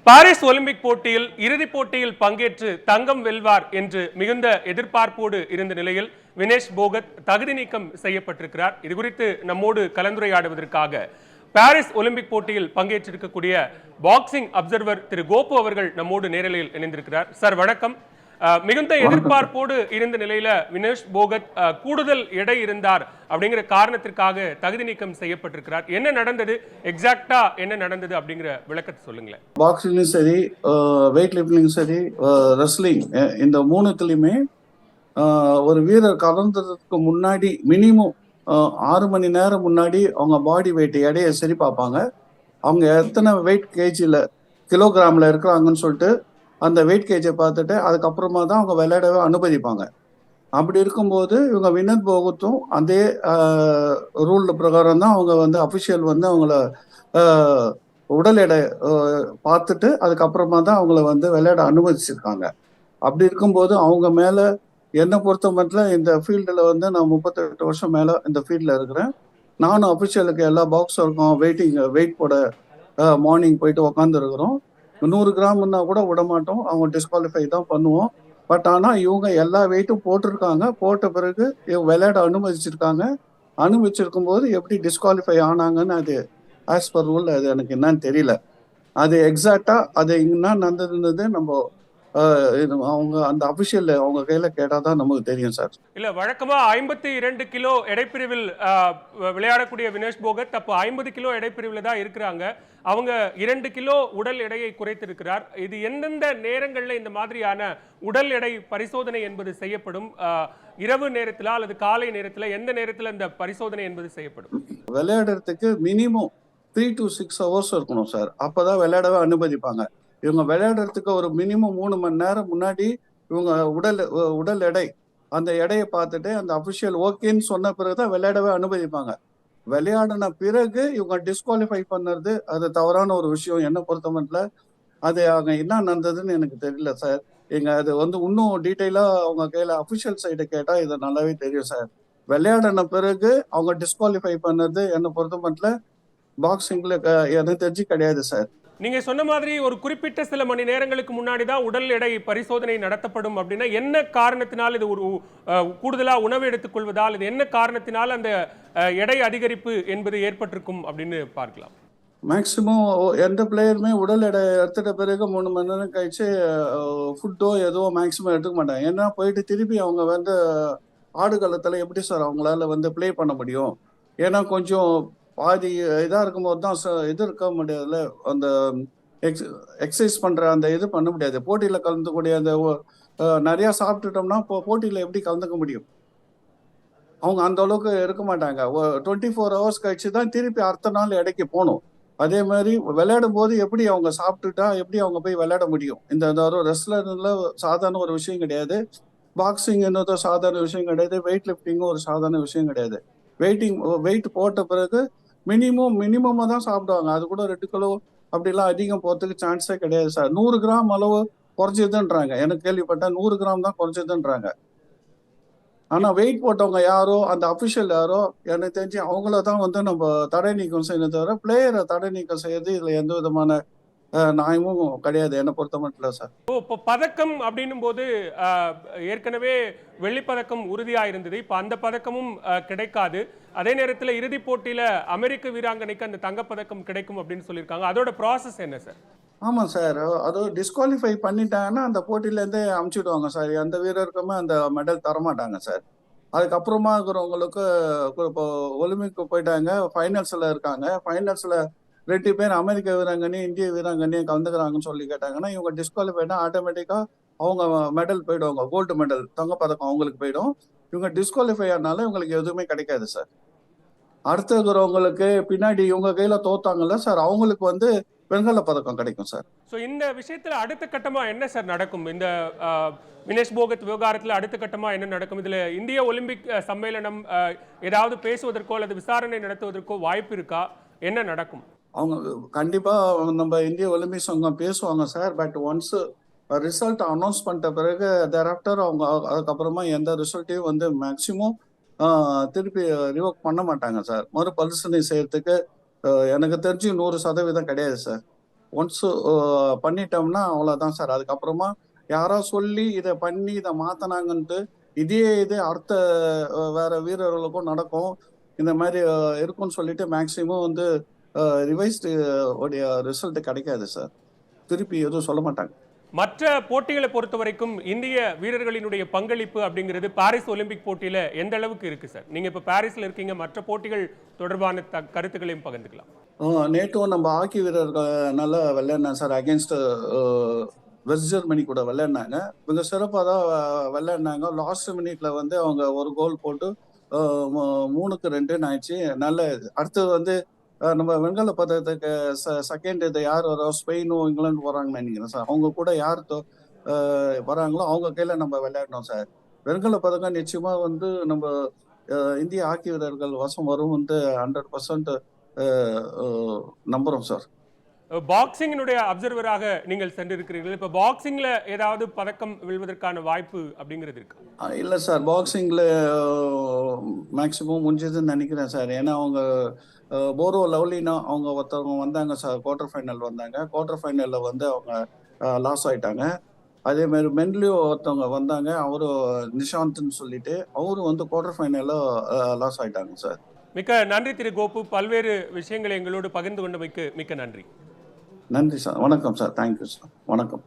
Paris Olympic போட்டியில் இறுதிப் போட்டியில் பங்கேற்று தங்கம் வெல்வார் என்று மிகுந்த எதிர்பார்ப்போடு இருந்த நிலையில் வினேஷ் போகத் தகுதி நீக்கம் செய்யப்பட்டிருக்கிறார். இது குறித்து நம்மோடு கலந்துரையாடுவதற்காக பாரிஸ் ஒலிம்பிக் போட்டியில் பங்கேற்றிருக்கக்கூடிய பாக்ஸிங் அப்சர்வர் திரு கோபு அவர்கள் நம்மோடு நேரலையில் இணைந்திருக்கிறார். சார் வணக்கம். மிகுந்த எதிர்பார்ப்போடு இருந்த நிலையில வினேஷ் போகத் கூடுதல் எடை இருந்தார் அப்படிங்கிற காரணத்திற்காக தகுதி நீக்கம் செய்யப்பட்டிருக்கிறார். என்ன நடந்தது, எக்ஸாக்டா என்ன நடந்தது அப்படிங்கிற விளக்கத்தை சொல்லுங்களேன். பாக்ஸிங்லயும் சரி, வெயிட் லிஃப்டிங்கும் சரி, ரெஸ்லிங், இந்த மூணுத்துலயுமே ஒரு வீரர் கலந்ததுக்கு முன்னாடி மினிமம் 6 மணி நேரம் முன்னாடி அவங்க பாடி வெயிட் எடையை சரி பார்ப்பாங்க. அவங்க எத்தனை வெயிட் கேஜில கிலோகிராம்ல இருக்கிறாங்கன்னு சொல்லிட்டு அந்த வெயிட் கேஜை பார்த்துட்டு அதுக்கப்புறமா தான் அவங்க விளையாடவே அனுமதிப்பாங்க. அப்படி இருக்கும்போது இவங்க வினோத் போகத்தும் அதே ரூல் பிரகாரம் தான் அவங்க வந்து அஃபிஷியல் வந்து அவங்கள உடல் எடை பார்த்துட்டு அதுக்கப்புறமா தான் அவங்கள வந்து விளையாட அனுமதிச்சிருக்காங்க. அப்படி இருக்கும்போது அவங்க மேல என்னை பொறுத்த மட்டும் இந்த ஃபீல்டில் வந்து நான் 38 வருஷம் மேலே இந்த ஃபீல்டில் இருக்கிறேன். நானும் அஃபிஷியலுக்கு எல்லா பாக்ஸருக்கும் வெயிட் போட மார்னிங் போயிட்டு உக்காந்துருக்குறோம். 100 கிராம்னா கூட விட மாட்டோம், அவங்க டிஸ்குவாலிஃபை தான் பண்ணுவோம். பட் ஆனால் இவங்க எல்லா வெயிட்டும் போட்டிருக்காங்க. போட்ட பிறகு இவங்க விளையாட அனுமதிச்சிருக்கும் போது எப்படி டிஸ்குவாலிஃபை ஆனாங்கன்னு அது ஆஸ் பர் ரூல் அது எனக்கு என்னன்னு தெரியல. அது எக்ஸாக்டா அது என்ன நடந்ததுன்றது நம்ம அவங்க அந்த அபிஷியல் அவங்க கையில கேட்டாதான் நமக்கு தெரியும் சார். இல்ல, வழக்கமா 52 கிலோ எடைப்பிரிவில் விளையாடக்கூடிய வினேஷ் போகத் அப்போ 50 கிலோ எடைப்பிரிவில் தான் இருக்கிறாங்க. அவங்க 2 கிலோ உடல் எடையை குறைத்திருக்கிறார். இது எந்தெந்த நேரங்கள்ல இந்த மாதிரியான உடல் எடை பரிசோதனை என்பது செய்யப்படும்? இரவு நேரத்துல அல்லது காலை நேரத்துல, எந்த நேரத்துல இந்த பரிசோதனை என்பது செய்யப்படும்? விளையாடுறதுக்கு மினிமம் 3 to 6 hours இருக்கணும் சார். அப்பதான் விளையாடவே அனுமதிப்பாங்க. இவங்க விளையாடுறதுக்கு ஒரு மினிமம் 3 மணி நேரம் முன்னாடி இவங்க உடல் எடை அந்த எடையை பார்த்துட்டு அந்த அபிஷியல் ஓகேன்னு சொன்ன பிறகுதான் விளையாடவே அனுமதிப்பாங்க. விளையாடின பிறகு இவங்க டிஸ்குவாலிஃபை பண்ணுறது அது தவறான ஒரு விஷயம். என்ன பொறுத்த மட்டும் அது அவங்க என்ன நடந்ததுன்னு எனக்கு தெரியல சார். அது வந்து இன்னும் டீட்டெயிலாக அவங்க கையில் அஃபிஷியல் சைடு கேட்டால் இது நல்லாவே தெரியும் சார். விளையாடின பிறகு அவங்க டிஸ்குவாலிஃபை பண்ணது என்னை பொறுத்த மட்டும் பாக்ஸிங்ல எனக்கு தெரிஞ்சு கிடையாது சார். நீங்க சொன்ன மாதிரி ஒரு குறிப்பிட்ட சில மணி நேரங்களுக்கு முன்னாடி தான் உடல் எடை பரிசோதனை நடத்தப்படும் அப்படின்னா என்ன காரணத்தினால் இது ஒரு கூடுதலா உணவு எடுத்துக்கொள்வதால் இது என்ன காரணத்தினால் அந்த எடை அதிகரிப்பு என்பது ஏற்பட்டிருக்கும் அப்படின்னு பார்க்கலாம். மேக்சிமம் எந்த பிளேயருமே உடல் எடை எடுத்துட்ட பிறகு 3 மணி நேரம் கழிச்சு ஃபுட்டோ ஏதோ மேக்சிமம் எடுத்துக்க மாட்டாங்க. ஏன்னா போயிட்டு திருப்பி அவங்க வந்து ஆடுகளத்தில் எப்படி சார் அவங்களால வந்து பிளே பண்ண முடியும்? ஏன்னா கொஞ்சம் பாதி இதாக இருக்கும்போது தான் இது இருக்க முடியாதுல்ல, அந்த எக்ஸசைஸ் பண்ணுற அந்த இது பண்ண முடியாது. போட்டியில் கலந்துக்கூடிய அந்த நிறையா சாப்பிட்டுட்டோம்னா போட்டியில் எப்படி கலந்துக்க முடியும்? அவங்க அந்த அளவுக்கு இருக்க மாட்டாங்க. 24 hours கழிச்சு தான் திருப்பி அடுத்த நாள் எடைக்கு போகணும். அதே மாதிரி விளையாடும் போது எப்படி அவங்க சாப்பிட்டுட்டா எப்படி அவங்க போய் விளையாட முடியும்? இந்த ரெஸ்லர்ல சாதாரண ஒரு விஷயம் கிடையாது. பாக்ஸிங் என்னதோ சாதாரண விஷயம் கிடையாது. வெயிட் லிஃப்டிங்கும் ஒரு சாதாரண விஷயம் கிடையாது. வெயிட் போட்ட பிறகு மினிமமாக தான் சாப்பிடுவாங்க. அது கூட 2 கிலோ அப்படிலாம் அதிகம் போகிறதுக்கு சான்ஸே கிடையாது சார். 100 கிராம் அளவு குறைஞ்சதுன்றாங்க. எனக்கு கேள்விப்பட்டேன் 100 கிராம் தான் குறைஞ்சதுன்றாங்க. ஆனால் வெயிட் போட்டவங்க யாரோ அந்த அஃபிஷியல் யாரோ எனக்கு தெரிஞ்சு அவங்கள தான் வந்து நம்ம தடை நீக்கம் செய்யணும் தவிர பிளேயரை தடை நீக்கம் செய்யறது இதில் எந்த விதமான நியாயமும் கிடையாது என்னை பொறுத்த மட்டும் சார். இப்போ பதக்கம் அப்படின்னும் போது ஏற்கனவே வெள்ளிப்பதக்கம் உறுதியா இருந்தது. இப்போ அந்த பதக்கமும் கிடைக்காது. அதே நேரத்தில் இறுதிப் போட்டியில அமெரிக்க வீராங்கனைக்கு அந்த தங்கப்பதக்கம் கிடைக்கும் அப்படின்னு சொல்லியிருக்காங்க. அதோட ப்ராசஸ் என்ன சார்? ஆமாம் சார், அது டிஸ்குவாலிஃபை பண்ணிட்டாங்கன்னா அந்த போட்டியிலேருந்தே அமுச்சுடுவாங்க சார். எந்த வீரருக்குமே அந்த மெடல் தரமாட்டாங்க சார். அதுக்கப்புறமா இருக்கிறவங்களுக்கு இப்போ ஒலிம்பிக் போயிட்டாங்க, ஃபைனல்ஸில் இருக்காங்க. ஃபைனல்ஸில் 2 பேர் அமெரிக்க வீராங்கனையும் இந்திய வீராங்கனையும் கலந்துக்கிறாங்கன்னு சொல்லி கேட்டாங்கன்னா இவங்க டிஸ்குவாலிஃபைனா ஆட்டோமேட்டிக்காக அவங்க மெடல் போயிடுவாங்க. கோல்டு மெடல், தங்கப்பதக்கம் அவங்களுக்கு போயிடும். இவங்க டிஸ்குவாலிஃபை ஆனாலும் இவங்களுக்கு எதுவுமே கிடைக்காது சார். அடுத்த இருக்கிறவங்களுக்கு பின்னாடி இவங்க கையில தோத்தாங்கல்ல சார், அவங்களுக்கு வந்து வெண்கல பதக்கம் கிடைக்கும் சார். ஸோ இந்த விஷயத்துல அடுத்த கட்டமா என்ன சார் நடக்கும்? இந்த வினேஷ் போகத் விவகாரத்தில் அடுத்த கட்டமா என்ன நடக்கும்? இதுல இந்திய ஒலிம்பிக் சம்மேளனம் ஏதாவது பேசுவதற்கோ அல்லது விசாரணை நடத்துவதற்கோ வாய்ப்பு இருக்கா? என்ன நடக்கும்? அவங்க கண்டிப்பா நம்ம இந்திய ஒலிம்பிக் சங்கம் பேசுவாங்க sir. But once result announce பண்ணிட்ட பிறகு தேராஃப்டர் அவங்க அதுக்கப்புறமா எந்த ரிசல்ட்டையும் வந்து மேக்சிமம் திருப்பி ரிவோக் பண்ண மாட்டாங்க சார். மறுபரிசீலனை செய்யறதுக்கு எனக்கு தெரிஞ்சு 100% கிடையாது சார். ஒன்ஸ் பண்ணிட்டோம்னா அவ்வளோதான் சார். அதுக்கப்புறமா யாரோ சொல்லி இதை பண்ணி இதை மாத்தினாங்கன்ட்டு இது அடுத்த வேற வீரர்களுக்கும் நடக்கும். இந்த மாதிரி இருக்கும்னு சொல்லிட்டு மேக்சிமம் வந்து ரிவைஸ்டு உடைய ரிசல்ட் கிடைக்காது சார். திருப்பி எதுவும் சொல்ல மாட்டாங்க. மற்ற போட்டிகளை பொறுத்த வரைக்கும் இந்திய வீரர்களினுடைய பங்களிப்பு அப்படிங்கிறது பாரிஸ் ஒலிம்பிக் போட்டியில எந்த அளவுக்கு இருக்கு சார்? நீங்க இப்ப பாரிஸ்ல இருக்கீங்க, மற்ற போட்டிகள் தொடர்பான கருத்துக்களையும் பகிர்ந்துக்கலாம். நேற்றும் நம்ம ஹாக்கி வீரர்கள் நல்லா விளையாடினாங்க சார். அகேன்ஸ்ட் வெஸ்ட் ஜெர்மனி கூட விளையாடினாங்க. மிக சிறப்பாக தான் விளையாடினாங்க. லாஸ்ட் மினிட்ல வந்து அவங்க ஒரு கோல் போட்டு 3-2 ஆயிடுச்சு. நல்ல அடுத்தது வந்து நம்ம வெண்கல பதக்கத்துக்கு செகண்ட் இது யார் வரோம், ஸ்பெயினும் இங்கிலாந்து போறாங்கன்னு நினைக்கிறேன் சார். அவங்க கூட யார் வராங்களோ அவங்க கையில நம்ம விளையாடணும் சார். வெண்கல பதக்கம் நிச்சயமா வந்து நம்ம இந்திய ஹாக்கி வீரர்கள் வசம் வரும் வந்து 100% நம்புறோம் சார். பாக்ஸிங்கினுடைய அப்சர்வராக நீங்கள் சென்றிருக்கிறீர்கள். இப்ப பாக்ஸிங்ல ஏதாவது பதக்கம் வெல்வதற்கான வாய்ப்பு அப்படிங்கிறது இருக்கா? இல்லை சார், பாக்ஸிங்கில் மேக்ஸிமம் முடிஞ்சதுன்னு நினைக்கிறேன் சார். ஏன்னா அவங்க போரோ லவ்லினா அவங்க ஒருத்தவங்க வந்தாங்க சார், குவார்டர் ஃபைனல் வந்தாங்க. குவார்டர் ஃபைனலில் வந்து அவங்க லாஸ் ஆயிட்டாங்க. அதே மாதிரி மென்லியோ ஒருத்தவங்க வந்தாங்க, அவரும் நிஷாந்த்னு சொல்லிட்டு அவரும் வந்து குவார்டர் ஃபைனலில் லாஸ் ஆயிட்டாங்க சார். மிக்க நன்றி திரு கோபு. பல்வேறு விஷயங்களை எங்களோடு பகிர்ந்து கொண்டமைக்கு மிக்க நன்றி. நன்றி சார். வணக்கம் சார். Thank you sir. வணக்கம்.